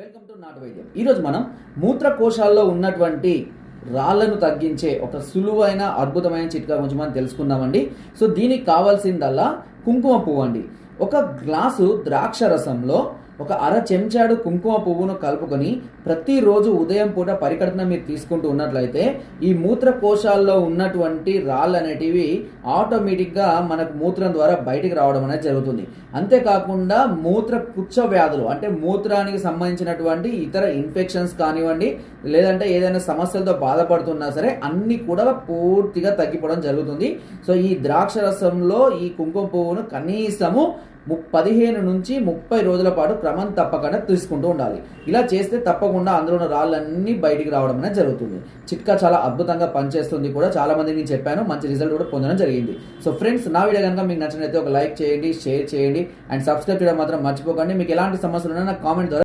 Welcome to నాటు వైద్యం. ఈరోజు మనం మూత్రకోశాల్లో ఉన్నటువంటి రాళ్లను తగ్గించే ఒక సులువైన అద్భుతమైన చిట్కా గురించి మనం తెలుసుకుందామండి. సో దీనికి కావాల్సిందల్లా కుంకుమ పువ్వు అండి. ఒక గ్లాసు ద్రాక్ష రసంలో ఒక అర చెంచాడు కుంకుమ పువ్వును కలుపుకొని ప్రతిరోజు ఉదయం పూట పరికడన మీరు తీసుకుంటూ ఉన్నట్లయితే ఈ మూత్రకోశాల్లో ఉన్నటువంటి రాళ్ళు అనేటివి ఆటోమేటిక్గా మనకు మూత్రం ద్వారా బయటికి రావడం అనేది జరుగుతుంది. అంతేకాకుండా కుచ్చ వ్యాధులు అంటే మూత్రానికి సంబంధించినటువంటి ఇతర ఇన్ఫెక్షన్స్ కానివ్వండి, లేదంటే ఏదైనా సమస్యలతో బాధపడుతున్నా సరే అన్ని కూడా పూర్తిగా తగ్గిపోవడం జరుగుతుంది. సో ఈ ద్రాక్ష రసంలో ఈ కుంకుమ పువ్వును కనీసము 15 నుంచి 30 రోజుల పాటు క్రమం తప్పకుండా తీసుకుంటూ ఉండాలి. ఇలా చేస్తే తప్పకుండా అందులో ఉన్న రాళ్ళన్నీ బయటికి రావడం అనేది జరుగుతుంది. చిట్కా చాలా అద్భుతంగా పనిచేస్తుంది కూడా. చాలా మందికి నేను చెప్పాను, మంచి రిజల్ట్ కూడా పొందడం జరిగింది. సో ఫ్రెండ్స్, నా వీడియో కనుక మీకు నచ్చినట్లయితే ఒక లైక్ చేయండి, షేర్ చేయండి అండ్ సబ్స్క్రైబ్ చేయడం మాత్రం మర్చిపోకండి. మీకు ఎలాంటి సమస్యలు ఉన్నా నాకు కామెంట్ ద్వారా